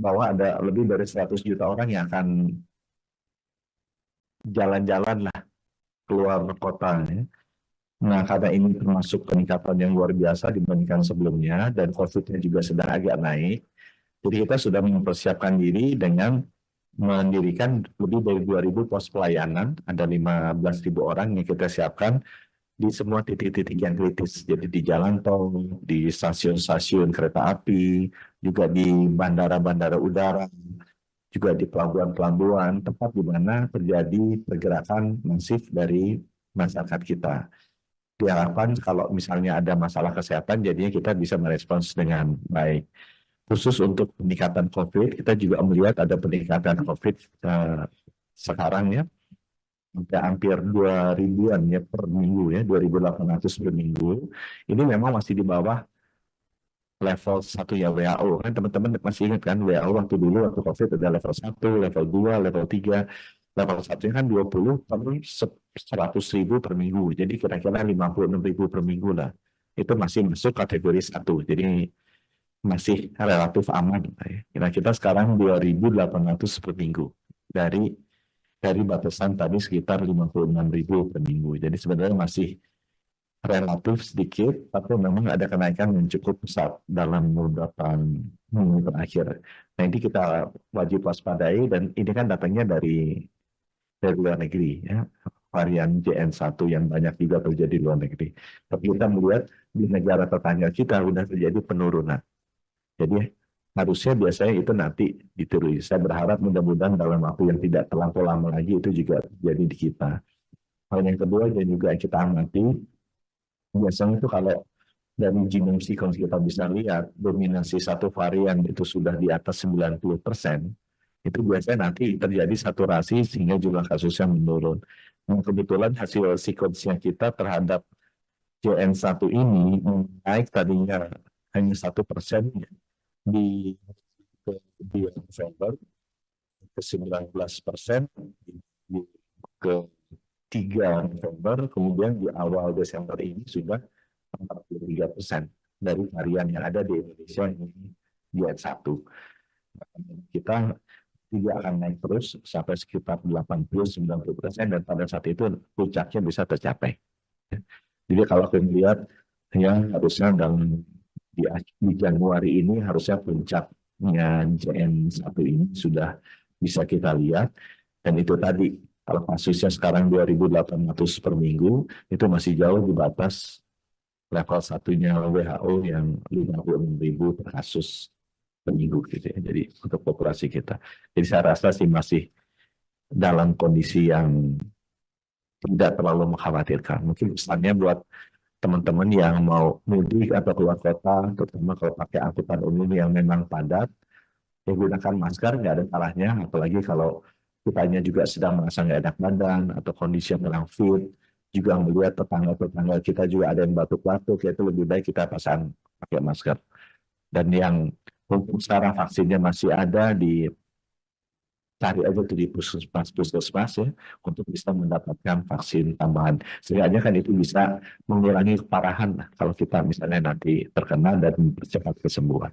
bahwa ada lebih dari 100 juta orang yang akan jalan-jalan lah keluar kota. Ya. Nah, karena ini termasuk peningkatan yang luar biasa dibandingkan sebelumnya, dan COVID-nya juga sedang agak naik, jadi kita sudah mempersiapkan diri dengan mendirikan lebih dari 2.000 pos pelayanan, ada 15.000 orang yang kita siapkan di semua titik-titik yang kritis. Jadi di jalan tol, di stasiun-stasiun kereta api, juga di bandara-bandara udara, juga di pelabuhan-pelabuhan, tempat di mana terjadi pergerakan masif dari masyarakat kita. Diharapkan kalau misalnya ada masalah kesehatan, jadinya kita bisa merespons dengan baik. Khusus untuk peningkatan COVID, kita juga melihat ada peningkatan COVID sekarang ya, hampir 2.000-an ya per minggu ya, 2.800 per minggu. Ini memang masih di bawah level 1 ya WHO. Kan teman-teman masih ingat kan WHO waktu COVID ada level 1, level 2, level 3. Level 1 kan 20 per 100.000 per minggu. Jadi kira-kira 56.000 per minggu lah. Itu masih masuk kategori 1. Jadi masih relatif aman. Nah, kita sekarang 2.800 per minggu. Dari batasan tadi sekitar 56.000 per minggu. Jadi sebenarnya masih relatif sedikit, tapi memang ada kenaikan yang cukup besar dalam beberapa minggu terakhir. Nah, ini kita wajib waspadai, dan ini kan datangnya dari luar negeri, ya. Varian JN1 yang banyak juga terjadi di luar negeri. Tapi kita melihat di negara tetangga kita sudah terjadi penurunan. Jadi harusnya biasanya itu nanti diturun. Saya berharap mudah-mudahan dalam waktu yang tidak terlalu lama lagi itu juga terjadi di kita. Hal yang kedua dan juga kita amati, biasanya itu kalau dari genome sequence kita bisa lihat dominasi satu varian itu sudah di atas 90%, itu biasanya nanti terjadi saturasi sehingga jumlah kasusnya menurun. Nah, kebetulan hasil sequence-nya kita terhadap JN1 ini naik tadinya hanya 1% di November ke 19%, ke 3 November, kemudian di awal Desember ini sudah 43% dari varian yang ada di Indonesia ini JN1. Kita tidak akan naik terus sampai sekitar 80-90%, dan pada saat itu puncaknya bisa tercapai. Jadi kalau kita lihat ya harusnya di Januari ini harusnya puncaknya JN1 ini sudah bisa kita lihat, dan itu tadi kalau kasusnya sekarang 2.800 per minggu, itu masih jauh di batas level satunya WHO yang 56.000 per kasus per minggu gitu ya. Jadi untuk populasi kita. Jadi saya rasa sih masih dalam kondisi yang tidak terlalu mengkhawatirkan. Mungkin misalnya buat teman-teman yang mau mudik atau keluar kota, terutama kalau pakai angkutan umum yang memang padat, ya gunakan masker, nggak ada salahnya. Apalagi kalau kitanya juga sedang merasa nggak enak badan atau kondisi yang kurang fit, juga melihat tetangga-tetangga kita juga ada yang batuk-batuk, ya itu lebih baik kita pasang pakai masker. Dan yang untuk sekarang vaksinnya masih ada, cari aja tuh di puskesmas ya, untuk bisa mendapatkan vaksin tambahan. Sehingga kan itu bisa mengurangi keparahan lah, kalau kita misalnya nanti terkena dan mempercepat kesembuhan.